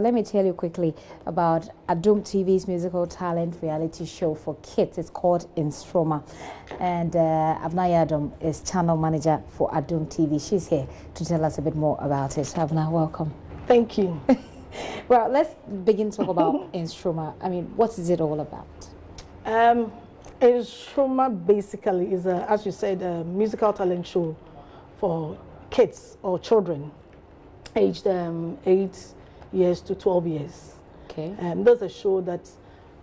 Let me tell you quickly about Adum TV's musical talent reality show for kids. It's called Nsromma. And Abnaya Adum is channel manager for Adum TV. She's here to tell us a bit more about it. Abna, welcome. Thank you. Well, let's begin to talk about Nsromma. I mean, what is it all about? Nsromma basically is, as you said, a musical talent show for kids or children aged 8 years to 12 years. Okay. There's a show that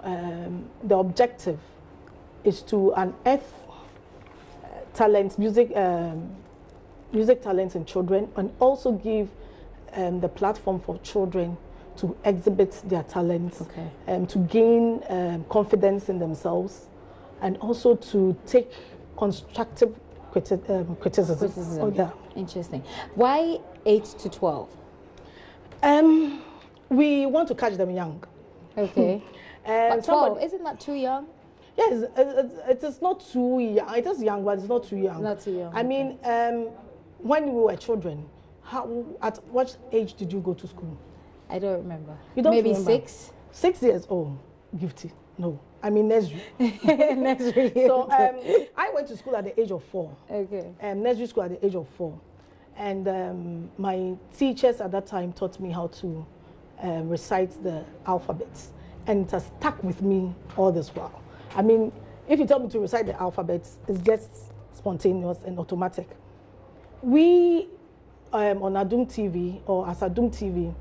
the objective is to unearth talents, music talents in children, and also give the platform for children to exhibit their talents, to gain confidence in themselves, and also to take constructive criticism. Oh, yeah. Interesting. Why 8 to 12? We want to catch them young. Okay. But 12, isn't that too young? Yes, it is not too young. It is young, but it's not too young. Not too young. I mean, when we were children, at what age did you go to school? I don't remember. You don't Maybe remember? 6? 6 years old. Gifty. No. I mean, nursery. Nursery. So I went to school at the age of 4. Okay. Nursery school at the age of 4. And my teachers at that time taught me how to recite the alphabets. And it has stuck with me all this while. I mean, if you tell me to recite the alphabets, it's just spontaneous and automatic. We, on Adum TV, or as Adum TV,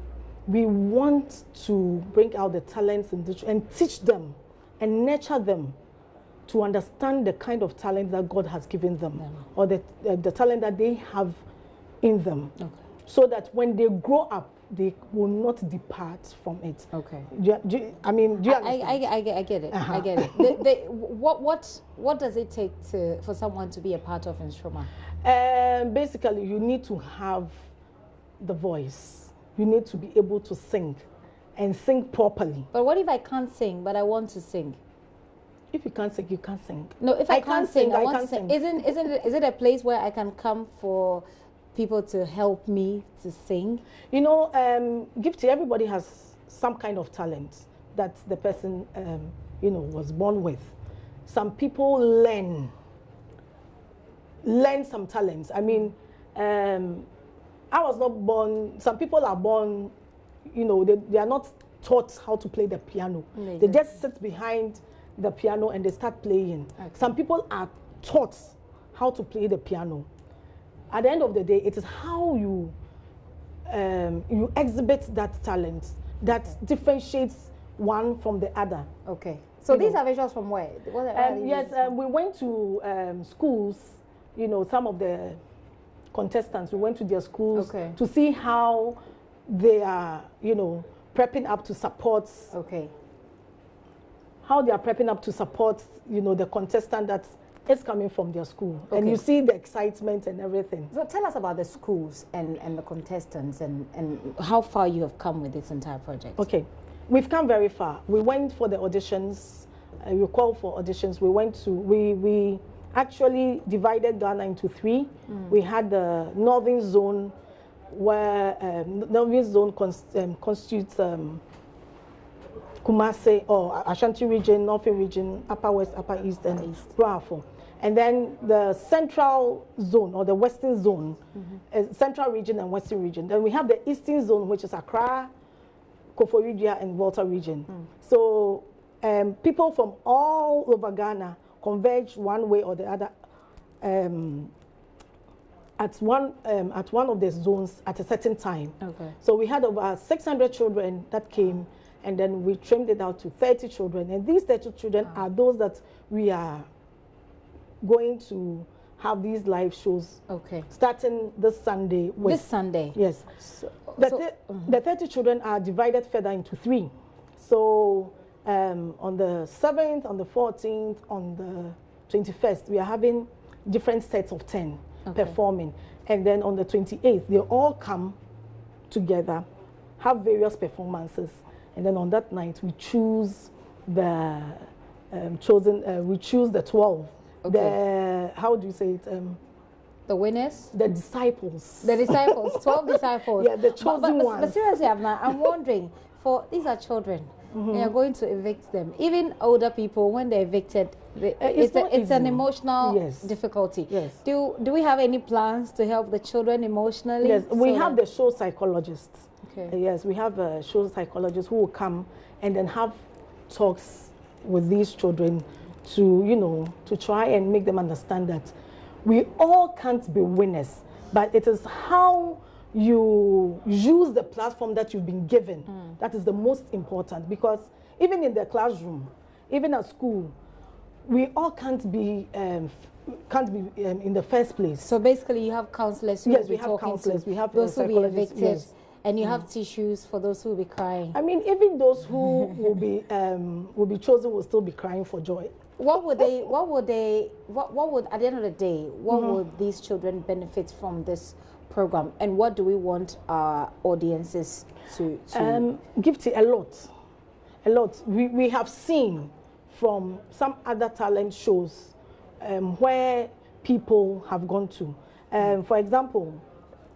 we want to bring out the talents and teach them and nurture them to understand the kind of talent that God has given them, or the talent that they have in them, so that when they grow up, they will not depart from it. Okay. I mean, do you understand? I get it. I get it. What does it take for someone to be a part of Nsromma? Basically, you need to have the voice. You need to be able to sing, and sing properly. But what if I can't sing, but I want to sing? If you can't sing, you can't sing. No, if I can't sing, I want to sing. Is it a place where I can come for people to help me to sing? You know, Gifty, everybody has some kind of talent that the person, was born with. Some people learn some talents. I mean, I was not born, some people are born, they are not taught how to play the piano. They just sit behind the piano and they start playing. Okay. Some people are taught how to play the piano. At the end of the day, it is how you exhibit that talent that differentiates one from the other. Okay. So these are visuals from where? Yes, we went to schools, some of the contestants, we went to their schools to see how they are, prepping up to support. Okay. How they are prepping up to support, the contestant that is coming from their school. Okay. And you see the excitement and everything. So tell us about the schools and the contestants and how far you have come with this entire project. Okay. We've come very far. We went for the auditions. We called for auditions. We went to, we actually divided Ghana into 3. We had the northern zone, where northern zone constitutes Kumasi or Ashanti region, Northern region, Upper West, Upper East, and Brafo. And then the central zone or the western zone, central region and western region. Then we have the eastern zone, which is Accra, Koforidua, and Volta region. So people from all over Ghana converge one way or the other at one of the zones at a certain time. Okay. So we had over 600 children that came, and then we trimmed it out to 30 children. And these 30 children are those that we are going to have these live shows. Okay. Starting this Sunday. This Sunday. Yes. The 30 children are divided further into 3. So on the 7th, on the 14th, on the 21st, we are having different sets of 10 performing. And then on the 28th, they all come together, have various performances. And then on that night, we choose the we choose the 12. Okay. How do you say it? The winners? The disciples. The disciples, 12 disciples. Yeah, the chosen ones. But seriously, I'm wondering, these are children, and you're going to evict them. Even older people, when they're evicted, it's an emotional difficulty. Yes. Do we have any plans to help the children emotionally? Yes, we have the show psychologists. Okay. Yes, we have a show psychologist who will come and then have talks with these children to, to try and make them understand that we all can't be winners, but it is how you use the platform that you've been given that is the most important. Because even in the classroom, even at school, we all can't be in the first place. So basically, you have counselors who will be talking to. We have those who will be evicted. Yes. And you have tissues for those who will be crying. I mean, even those who will be chosen will still be crying for joy. What would at the end of the day, what would these children benefit from this program, and what do we want our audiences to give a lot. We have seen from some other talent shows where people have gone to. For example,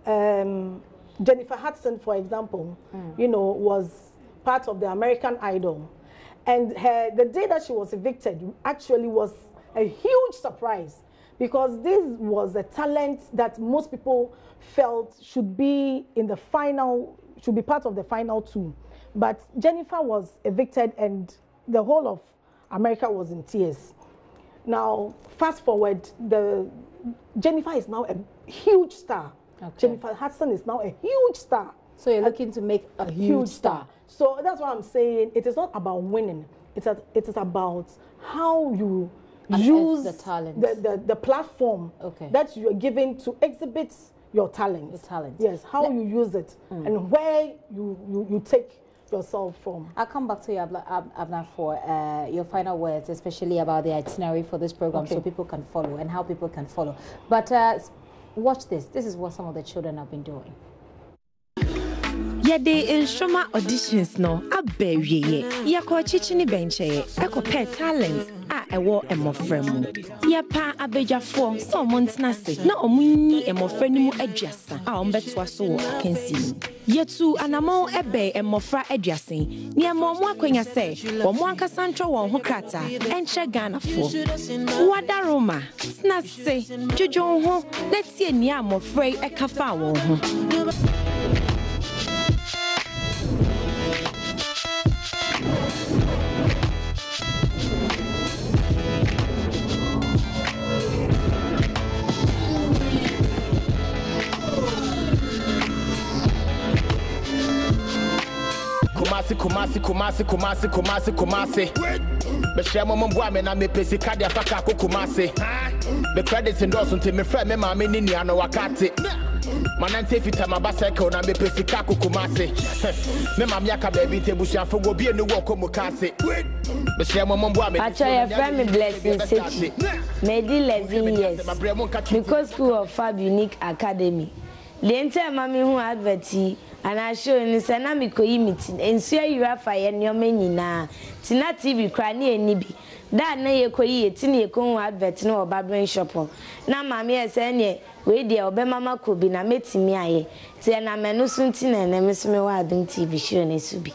Jennifer Hudson, for example, was part of the American Idol. And the day that she was evicted actually was a huge surprise, because this was a talent that most people felt should be in the final, should be part of the final two. But Jennifer was evicted and the whole of America was in tears. Now, fast forward, Jennifer is now a huge star. Okay. Jennifer Hudson is now a huge star. So you're looking to make a huge star. So that's what I'm saying. It is not about winning. It is about how you use the talent, the platform that you are given to exhibit your talent. Yes, how you use it and where you take yourself from. I'll come back to you, Abna, for your final words, especially about the itinerary for this program, so people can follow and how people can follow. But watch this. This is what some of the children have been doing. Yede Nsromma auditions no abewiye yakọ chichini benche ekopɛ talent a ɛwɔ emofra mu yepa abejafo so montena se na omunyi emofra ni mu aduasa a ombetoa so wɔ akansi mu yetu anamo ebe emofra aduasen ni emomo akwanya se omo ankasa ntwo wɔn ho krata enche Ghanafo wadaroma na se dwodwo ho na tie ni amofra ɛkafa wɔn ho. Kumasi. Beshemo mbwame na mepesi kadi afaka ko Kumasi. The credits endorse until me friend me mama ni niano wakati. Manante fita mabasa ko na mepesi ka ko Kumasi. Me mama yaka baby te busha fo go bie no wo ko Mukasi. Beshemo mbwame. Actually, your friend me blessing city. Made 11 years. Because school of Fab Unique Academy. The entire mami who adverti and I show in Sana Mikoyi meeting and see you are fire and your menina. Tina TV cranny and nibi. That nay a koi, tinny a con advert no barbering shop. Now, mammy, as any way, the Obama could be na meeting me. I say, na menusun tin and Miss Mewadon TV show and it be.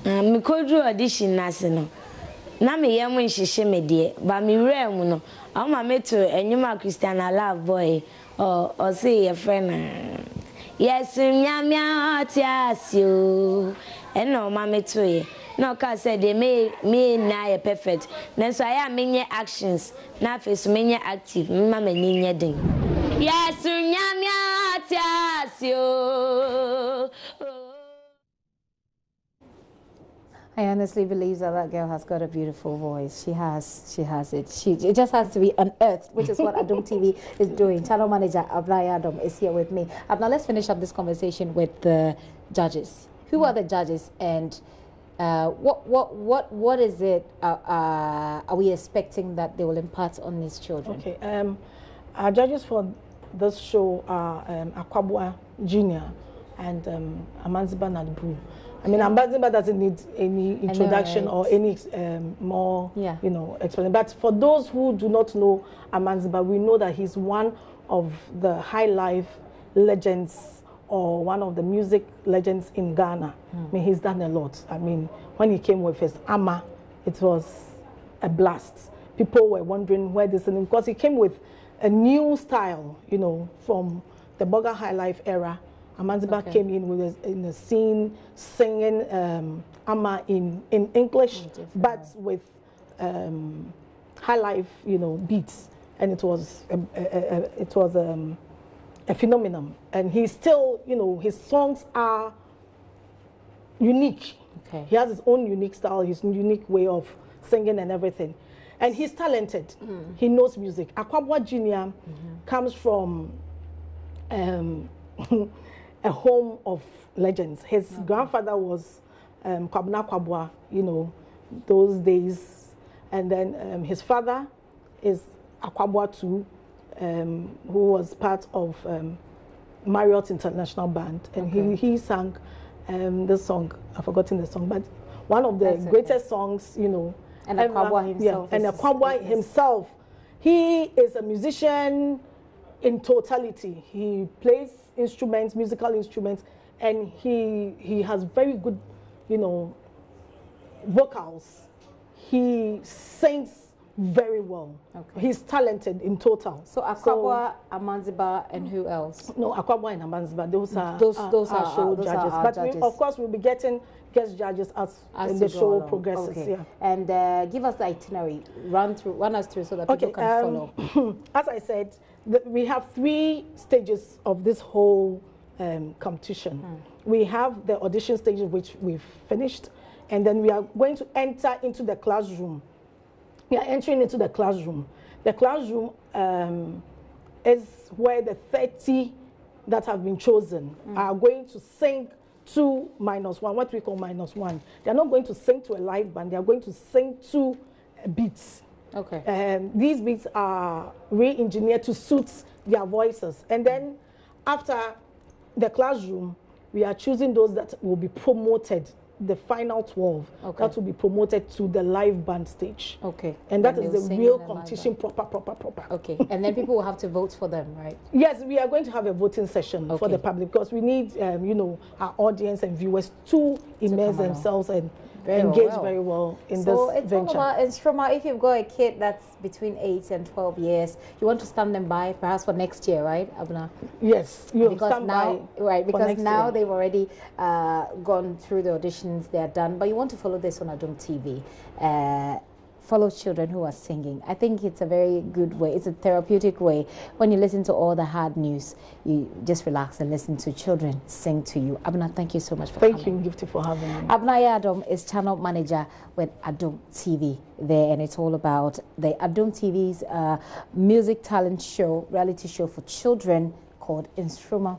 Mikodu audition national. Na me yam when she shame dear, but me rare muno. I'm a meto and you ma Christiana love boy. Or say a friend. Yes, Yamia Tiasio. And no, mamma to ye. No, cause said they may nigh perfect. Then so I am many actions. Now face many active. Mamma Nina ding. Yes, Yamia Tiasio. I honestly believe that girl has got a beautiful voice. She has it. It just has to be unearthed, which is what Adom TV is doing. Channel manager Abna Adam is here with me. Abna, let's finish up this conversation with the judges. Who are the judges, and what is it? Are we expecting that they will impart on these children? Okay. Our judges for this show are Akwabua Jr. and Amanziba Nadbu. I mean, Ambanziba doesn't need any introduction or any more, explanation. But for those who do not know Ambanziba, we know that he's one of the high life legends or one of the music legends in Ghana. I mean, he's done a lot. I mean, when he came with his Ama, it was a blast. People were wondering where this is, because he came with a new style, from the Burger High Life era. Ambanziba came in the scene singing Ama in English, but with high life, beats, and it was a phenomenon. And he still, his songs are unique. Okay. He has his own unique style, his unique way of singing and everything. And he's talented. He knows music. Akwabwa Jr. comes from a home of legends. His grandfather was Kwabna Kwabwa, those days. And then his father is Akwabwa too, who was part of Marriott International Band. And he sang this song, I've forgotten the song, but one of the greatest songs, And Akwabwa himself. And Akwabwa himself, he is a musician in totality. He plays instruments, musical instruments, and he has very good, vocals. He sings very well. He's talented in total. So Akwabwa, Ambanziba, and who else? No, Akwabwa and Ambanziba, those are show judges. But of course, we'll be getting guest judges as the show progresses. Yeah. And give us the itinerary. Run us through so that people can follow. As I said, we have 3 stages of this whole competition. We have the audition stage, which we've finished, and then we are going to enter into the classroom. We are entering into the classroom. The classroom is where the 30 that have been chosen are going to sing to -1, what we call -1. They're not going to sing to a live band. They are going to sing to beats. These beats are re-engineered to suit their voices. And then after the classroom, we are choosing those that will be promoted, the final 12, that will be promoted to the live band stage. And that is the real competition, proper. And then people will have to vote for them, right? Yes, we are going to have a voting session for the public, because we need, our audience and viewers to immerse themselves and engage very well in this venture. So Nsromma, if you've got a kid that's between 8 and 12 years, you want to stand them by perhaps for next year, right, Abna? Yes, because now they've already gone through the auditions, they're done, but you want to follow this on Adom TV. Follow children who are singing. I think it's a very good way. It's a therapeutic way. When you listen to all the hard news, you just relax and listen to children sing to you. Abna, thank you so much for coming. Thank you, Gifty, for having me. Abna Adom is channel manager with Adom TV there, and it's all about the Adom TV's music talent show, reality show for children called Nsromma.